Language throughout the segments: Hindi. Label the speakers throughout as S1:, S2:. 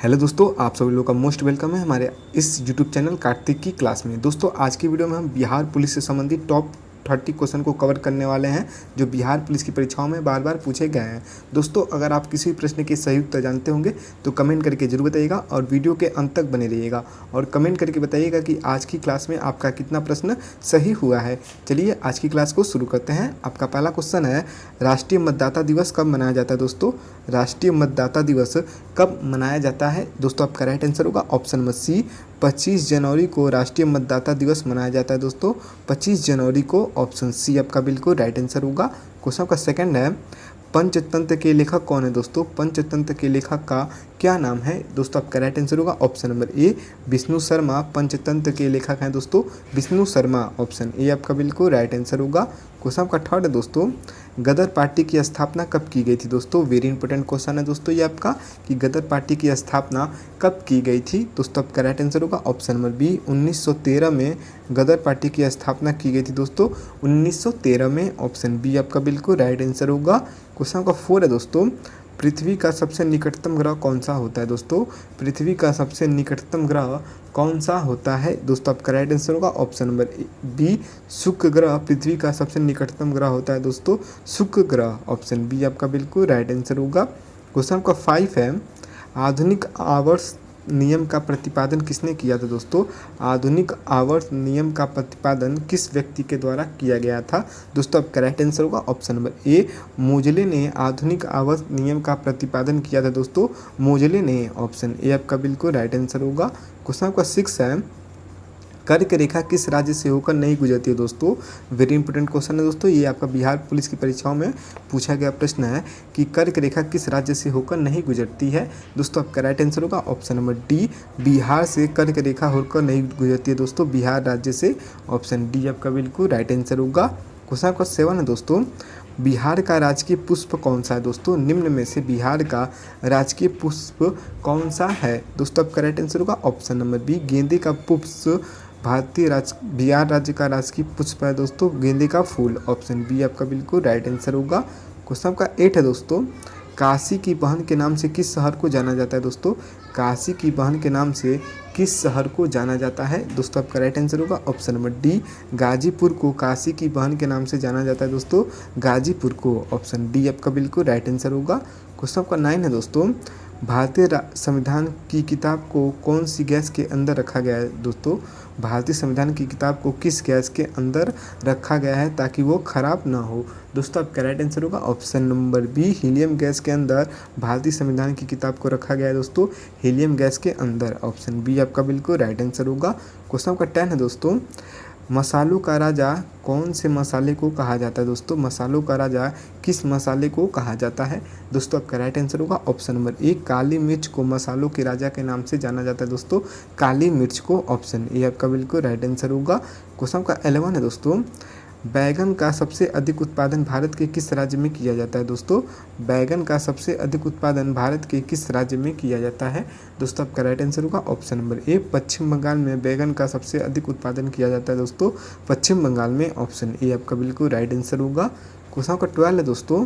S1: हेलो दोस्तों, आप सभी लोगों का मोस्ट वेलकम है हमारे इस यूट्यूब चैनल कार्तिक की क्लास में। दोस्तों आज की वीडियो में हम बिहार पुलिस से संबंधित टॉप 30 क्वेश्चन को कवर करने वाले हैं जो बिहार पुलिस की परीक्षाओं में बार बार पूछे गए हैं। दोस्तों अगर आप किसी भी प्रश्न के सही उत्तर जानते होंगे तो कमेंट करके जरूर बताइएगा और वीडियो के अंत तक बने रहिएगा और कमेंट करके बताइएगा कि आज की क्लास में आपका कितना प्रश्न सही हुआ है। चलिए आज की क्लास को शुरू करते हैं। आपका पहला क्वेश्चन है, राष्ट्रीय मतदाता दिवस कब मनाया जाता है? दोस्तों राष्ट्रीय मतदाता दिवस कब मनाया जाता है? दोस्तों आपका राइट आंसर होगा ऑप्शन नंबर सी, 25 जनवरी को राष्ट्रीय मतदाता दिवस मनाया जाता है। दोस्तों 25 जनवरी को, ऑप्शन सी आपका बिल्कुल राइट आंसर होगा। क्वेश्चन का सेकंड है, पंचतंत्र के लेखक कौन है? दोस्तों पंचतंत्र के लेखक का क्या नाम है? दोस्तों आपका राइट आंसर होगा ऑप्शन नंबर ए, विष्णु शर्मा पंचतंत्र के लेखक हैं दोस्तों विष्णु शर्मा, ऑप्शन ए आपका बिल्कुल राइट आंसर होगा। क्वेश्चन का थर्ड है दोस्तों, गदर पार्टी की स्थापना कब की गई थी? दोस्तों वेरी इंपॉर्टेंट क्वेश्चन है दोस्तों ये आपका कि गदर पार्टी की स्थापना कब की गई थी? दोस्तों आपका राइट आंसर होगा ऑप्शन नंबर बी, 1913 में गदर पार्टी की स्थापना की गई थी दोस्तों 1913 में, ऑप्शन बी आपका बिल्कुल राइट आंसर होगा। क्वेश्चन का फोर है दोस्तों, पृथ्वी का सबसे निकटतम ग्रह कौन सा होता है? दोस्तों पृथ्वी का सबसे निकटतम ग्रह कौन सा होता है? दोस्तों आपका राइट आंसर होगा ऑप्शन नंबर बी, शुक्र ग्रह पृथ्वी का सबसे निकटतम ग्रह होता है दोस्तों शुक्र ग्रह, ऑप्शन बी आपका बिल्कुल राइट आंसर होगा। क्वेश्चन का 5 है, आधुनिक आवर्त नियम का प्रतिपादन किसने किया था? दोस्तों आधुनिक आवर्त नियम का प्रतिपादन किस व्यक्ति के द्वारा किया गया था? दोस्तों आपका राइट आंसर होगा ऑप्शन नंबर ए, मोजले ने आधुनिक आवर्त नियम का प्रतिपादन किया था दोस्तों मोजले ने, ऑप्शन ए आपका बिल्कुल राइट आंसर होगा। क्वेश्चन का 6 है, कर्क रेखा किस राज्य से होकर नहीं गुजरती है? दोस्तों वेरी इंपॉर्टेंट क्वेश्चन है दोस्तों, ये आपका बिहार पुलिस की परीक्षाओं में पूछा गया प्रश्न है कि कर्क रेखा किस राज्य से होकर नहीं गुजरती है? दोस्तों आपका राइट आंसर होगा ऑप्शन नंबर डी, बिहार से कर्क रेखा होकर नहीं गुजरती है दोस्तों बिहार राज्य से, ऑप्शन डी आपका बिल्कुल राइट आंसर होगा। क्वेश्चन का 7 है दोस्तों, बिहार का राजकीय पुष्प कौन सा है? दोस्तों निम्न में से बिहार का राजकीय पुष्प कौन सा है? दोस्तों आपका राइट आंसर होगा ऑप्शन नंबर बी, गेंदे का पुष्प बिहार राज्य का राजकीय पुष्प है दोस्तों गेंदे का फूल, ऑप्शन बी आपका बिल्कुल राइट आंसर होगा। क्वेश्चन का 8 है दोस्तों, काशी की बहन के नाम से किस शहर को जाना जाता है? दोस्तों काशी की बहन के नाम से किस शहर को जाना जाता है? दोस्तों आपका राइट आंसर होगा ऑप्शन नंबर डी, गाजीपुर को काशी की बहन के नाम से जाना जाता है दोस्तों गाजीपुर को, ऑप्शन डी आपका बिल्कुल राइट आंसर होगा। क्वेश्चन का 9 है दोस्तों, भारतीय संविधान की किताब को कौन सी गैस के अंदर रखा गया है? दोस्तों भारतीय संविधान की किताब को किस गैस के अंदर रखा गया है ताकि वो खराब ना हो? दोस्तों आपका राइट आंसर होगा option number B, helium gas के अंदर भारतीय संविधान की किताब को रखा गया है दोस्तों हीलियम गैस के अंदर, ऑप्शन बी आपका बिल्कुल राइट आंसर होगा। क्वेश्चन का 10 है दोस्तों, मसालों का राजा कौन से मसाले को कहा जाता है? दोस्तों मसालों का राजा किस मसाले को कहा जाता है? दोस्तों आपका राइट आंसर होगा ऑप्शन नंबर ए, काली मिर्च को मसालों के राजा के नाम से जाना जाता है दोस्तों काली मिर्च को, ऑप्शन ए आपका बिल्कुल राइट आंसर होगा। क्वेश्चन का 11 है दोस्तों, बैगन का सबसे अधिक उत्पादन भारत के किस राज्य में किया जाता है? दोस्तों बैगन का सबसे अधिक उत्पादन भारत के किस राज्य में किया जाता है? दोस्तों आपका राइट आंसर होगा ऑप्शन नंबर ए, पश्चिम बंगाल में बैगन का सबसे अधिक उत्पादन किया जाता है दोस्तों पश्चिम बंगाल में, ऑप्शन ए आपका बिल्कुल राइट आंसर होगा। क्वेश्चन का 12 है दोस्तों,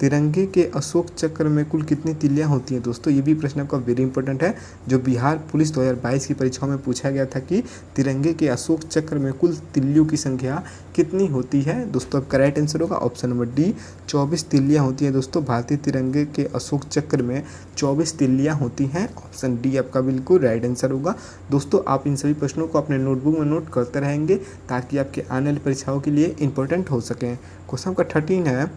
S1: तिरंगे के अशोक चक्र में कुल कितनी तिल्लियां होती हैं? दोस्तों ये भी प्रश्न आपका वेरी इंपॉर्टेंट है जो बिहार पुलिस 2022 की परीक्षाओं में पूछा गया था कि तिरंगे के अशोक चक्र में कुल तिल्लियों की संख्या कितनी होती है? दोस्तों आपका राइट आंसर होगा ऑप्शन नंबर डी, 24 तिल्लियां होती हैं दोस्तों भारतीय तिरंगे के अशोक चक्र में 24 तिल्लियां होती हैं, ऑप्शन डी आपका बिल्कुल राइट आंसर होगा। दोस्तों आप इन सभी प्रश्नों को अपने नोटबुक में नोट करते रहेंगे ताकि आपके आने वाली परीक्षाओं के लिए इंपॉर्टेंट हो सकें। क्वेश्चन का 13 है,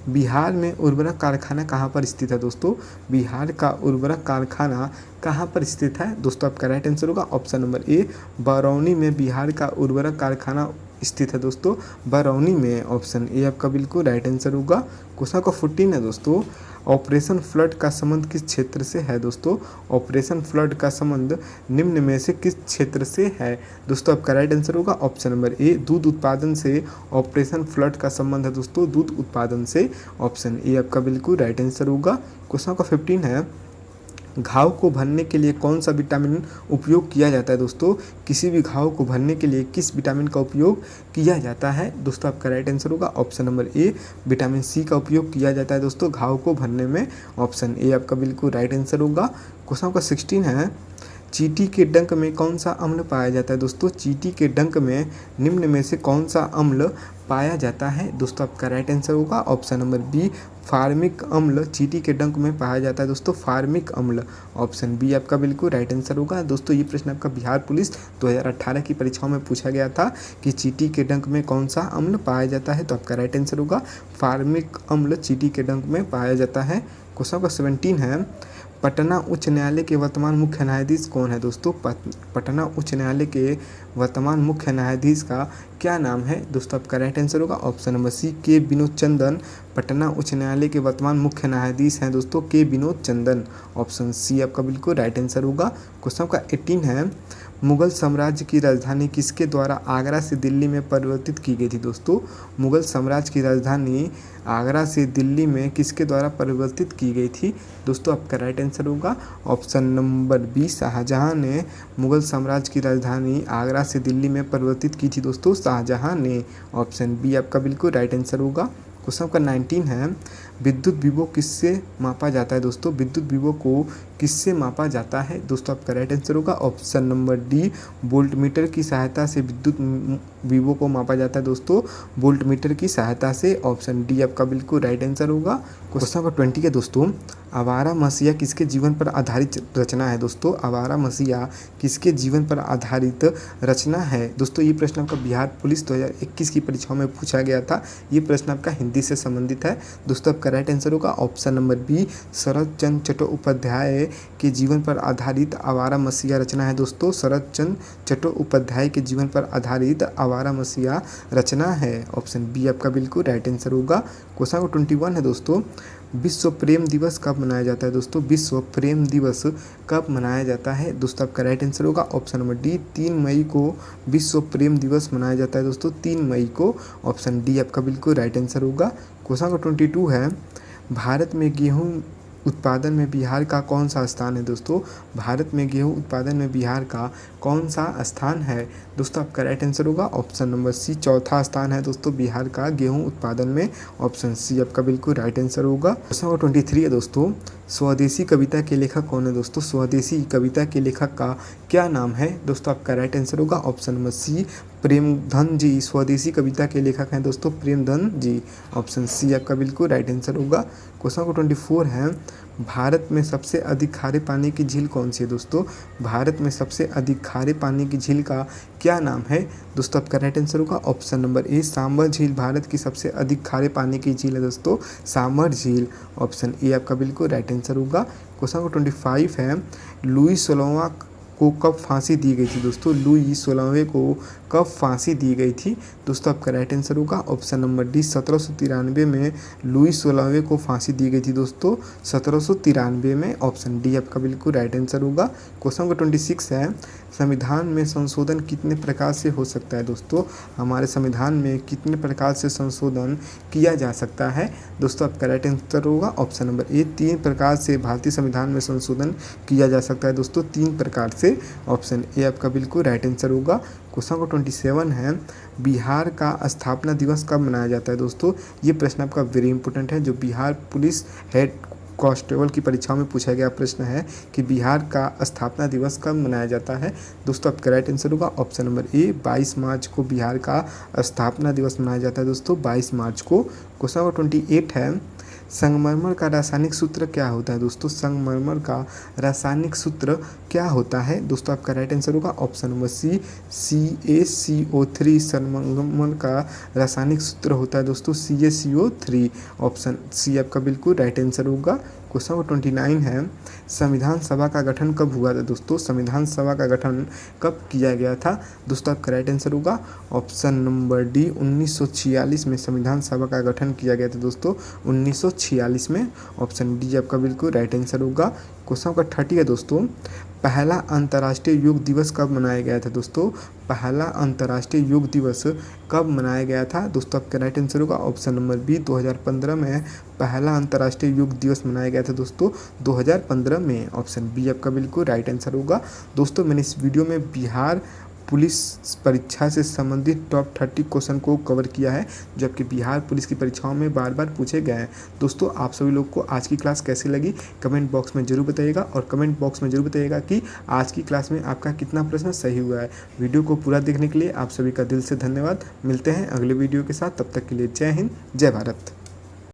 S1: बिहार में उर्वरक कारखाना कहाँ पर स्थित है? दोस्तों बिहार का उर्वरक कारखाना कहाँ पर स्थित है? दोस्तों आपका राइट आंसर होगा ऑप्शन नंबर ए, बरौनी में बिहार का उर्वरक कारखाना स्थित है दोस्तों बरौनी में, ऑप्शन ए आपका बिल्कुल राइट आंसर होगा। क्वेश्चन का 14 है दोस्तों, ऑपरेशन फ्लड का संबंध किस क्षेत्र से है? दोस्तों ऑपरेशन फ्लड का संबंध निम्न में से किस क्षेत्र से है? दोस्तों आपका राइट आंसर होगा ऑप्शन नंबर ए, दूध उत्पादन से ऑपरेशन फ्लड का संबंध है दोस्तों दूध उत्पादन से, ऑप्शन ए आपका बिल्कुल राइट आंसर होगा। क्वेश्चन का 15 है, घाव को भरने के लिए कौन सा विटामिन उपयोग किया जाता है दोस्तों? किसी भी घाव को भरने के लिए किस विटामिन का उपयोग किया जाता है? दोस्तों आपका राइट आंसर होगा option number A, vitamin C का उपयोग किया जाता है दोस्तों घाव को भरने में। ऑप्शन ए आपका बिल्कुल राइट आंसर होगा। क्वेश्चन आपका 16 है, चींटी के डंक में कौन सा अम्ल पाया जाता है? दोस्तों चींटी के डंक में निम्न में से कौन सा अम्ल पाया जाता है? दोस्तों आपका राइट आंसर होगा ऑप्शन नंबर बी, फार्मिक अम्ल चींटी के डंक में पाया जाता है दोस्तों फार्मिक अम्ल। ऑप्शन बी आपका बिल्कुल राइट आंसर होगा। दोस्तों ये प्रश्न आपका बिहार पुलिस 2018 की परीक्षाओं में पूछा गया था कि चींटी के डंक में कौन सा अम्ल पाया जाता है, तो आपका राइट आंसर होगा फार्मिक अम्ल चींटी के डंक में पाया जाता है। क्वेश्चन नंबर 17 है, पटना उच्च न्यायालय के वर्तमान मुख्य न्यायाधीश कौन है? दोस्तों पटना उच्च न्यायालय के वर्तमान मुख्य न्यायाधीश का क्या नाम है? दोस्तों आपका राइट आंसर होगा ऑप्शन नंबर सी, के विनोद चंदन। पटना उच्च न्यायालय के वर्तमान मुख्य न्यायाधीश हैं दोस्तों के विनोद चंदन। ऑप्शन सी आपका बिल्कुल राइट आंसर होगा। क्वेश्चन का 18 है, मुगल साम्राज्य की राजधानी किसके द्वारा आगरा से दिल्ली में परिवर्तित की गई थी? दोस्तों मुगल साम्राज्य की राजधानी आगरा से दिल्ली में किसके द्वारा परिवर्तित की गई थी? दोस्तों आपका राइट आंसर होगा ऑप्शन नंबर बी, शाहजहां ने मुगल साम्राज्य की राजधानी आगरा से दिल्ली में परिवर्तित की थी दोस्तों शाहजहां ने। ऑप्शन बी आपका बिल्कुल राइट आंसर होगा। क्वेश्चन का 19 है, विद्युत विभव किससे मापा जाता है? दोस्तों विद्युत विभव को किससे मापा जाता है? दोस्तों आपका राइट आंसर होगा ऑप्शन नंबर डी, वोल्टमीटर की सहायता से विद्युत विभव को मापा जाता है दोस्तों वोल्टमीटर की सहायता से। ऑप्शन डी आपका बिल्कुल राइट आंसर होगा। क्वेश्चन नंबर 20 है दोस्तों, आवारा मसीहा किसके जीवन पर आधारित रचना है? दोस्तों आवारा मसीहा किसके जीवन पर आधारित रचना है? दोस्तों ये प्रश्न आपका बिहार पुलिस 2021 की परीक्षाओं में पूछा गया था। ये प्रश्न आपका हिंदी से संबंधित है। दोस्तों आपका राइट आंसर होगा ऑप्शन नंबर बी, शरद चंद्र चट्टोपाध्याय के जीवन पर आधारित आवारा मसीहा रचना है दोस्तों शरद चंद्र चट्टोपाध्याय के जीवन पर आधारित आवारा मसीहा रचना है। ऑप्शन बी आपका बिल्कुल राइट आंसर होगा। क्वेश्चन 21 है दोस्तों, विश्व प्रेम दिवस कब मनाया जाता है? दोस्तों विश्व प्रेम दिवस कब मनाया जाता है? दोस्तों आपका राइट आंसर होगा ऑप्शन नंबर डी, 3 मई को विश्व प्रेम दिवस मनाया जाता है दोस्तों 3 मई को। ऑप्शन डी आपका बिल्कुल राइट आंसर होगा। क्वेश्चन 22 है, भारत में गेहूं उत्पादन में बिहार का कौन सा स्थान है? दोस्तों भारत में गेहूं उत्पादन में बिहार का कौन सा स्थान है? दोस्तों आपका राइट आंसर होगा ऑप्शन नंबर सी, चौथा स्थान है दोस्तों बिहार का गेहूं उत्पादन में। ऑप्शन सी आपका बिल्कुल राइट आंसर होगा। क्वेश्चन नंबर 23 है दोस्तों, स्वदेशी कविता के लेखक कौन है? दोस्तों स्वदेशी कविता के लेखक का क्या नाम है? दोस्तों आपका राइट आंसर होगा ऑप्शन नंबर सी, प्रेमधन जी। स्वदेशी कविता के लेखक हैं दोस्तों प्रेमधन जी। ऑप्शन सी आपका बिल्कुल राइट आंसर होगा। क्वेश्चन नंबर 24 है, भारत में सबसे अधिक खारे पानी की झील कौन सी है? दोस्तों भारत में सबसे अधिक खारे पानी की झील का क्या नाम है? दोस्तों आपका राइट आंसर होगा ऑप्शन नंबर ए, सांभर झील भारत की सबसे अधिक खारे पानी की झील है दोस्तों सांभर झील। ऑप्शन ए आपका बिल्कुल राइट आंसर होगा। क्वेश्चन नंबर 25 है, लुई 16वां को कब फांसी दी गई थी? दोस्तों लुई 16वें को कब फांसी दी गई थी? दोस्तों आपका राइट आंसर होगा ऑप्शन नंबर डी, 1793 में लुई 16वें को फांसी दी गई थी दोस्तों 1793 में। ऑप्शन डी आपका बिल्कुल राइट आंसर होगा। क्वेश्चन नंबर 26 है, संविधान में संशोधन कितने प्रकार से हो सकता है? दोस्तों हमारे संविधान में कितने प्रकार से संशोधन किया जा सकता है? दोस्तों आपका राइट आंसर होगा ऑप्शन नंबर ए, 3 प्रकार से भारतीय संविधान में संशोधन किया जा सकता है दोस्तों 3 प्रकार से। ऑप्शन ए आपका बिल्कुल राइट आंसर होगा। क्वेश्चन नंबर 27 है, बिहार का स्थापना दिवस कब मनाया जाता है? दोस्तों ये प्रश्न आपका वेरी इंपॉर्टेंट है, जो बिहार पुलिस हेड कांस्टेबल की परीक्षाओं में पूछा गया प्रश्न है कि बिहार का स्थापना दिवस कब मनाया जाता है? दोस्तों आपका राइट आंसर होगा ऑप्शन नंबर ए, 22 मार्च को बिहार का स्थापना दिवस मनाया जाता है दोस्तों 22 मार्च को। क्वेश्चन नंबर 28 है, संगमरमर का रासायनिक सूत्र क्या होता है? दोस्तों संगमरमर का रासायनिक सूत्र क्या होता है? दोस्तों आपका राइट आंसर होगा ऑप्शन नंबर सी, CaCO3। संगमरमर का रासायनिक सूत्र होता है दोस्तों CaCO3। ऑप्शन सी आपका बिल्कुल राइट आंसर होगा। क्वेश्चन नंबर 29 है, संविधान सभा का गठन कब हुआ था? दोस्तों संविधान सभा का गठन कब किया गया था? दोस्तों आपका राइट आंसर होगा ऑप्शन नंबर डी, 1946 में संविधान सभा का गठन किया गया था दोस्तों 1946 में। ऑप्शन डी आपका बिल्कुल राइट आंसर होगा। क्वेश्चन नंबर 30 है दोस्तों, पहला अंतर्राष्ट्रीय योग दिवस कब मनाया गया था दोस्तों? पहला अंतर्राष्ट्रीय योग दिवस कब मनाया गया था दोस्तों? आपका राइट आंसर होगा ऑप्शन नंबर बी, 2015 में पहला अंतर्राष्ट्रीय योग दिवस मनाया गया था दोस्तों, 2015 में। ऑप्शन बी आपका बिल्कुल राइट आंसर होगा। दोस्तों मैंने इस वीडियो में बिहार पुलिस परीक्षा से संबंधित टॉप 30 क्वेश्चन को कवर किया है, जो आपके बिहार पुलिस की परीक्षाओं में बार बार पूछे गए हैं। दोस्तों आप सभी लोग को आज की क्लास कैसी लगी कमेंट बॉक्स में जरूर बताइएगा, और कमेंट बॉक्स में जरूर बताइएगा कि आज की क्लास में आपका कितना प्रश्न सही हुआ है। वीडियो को पूरा देखने के लिए आप सभी का दिल से धन्यवाद। मिलते हैं अगले वीडियो के साथ, तब तक के लिए जय हिंद, जय भारत।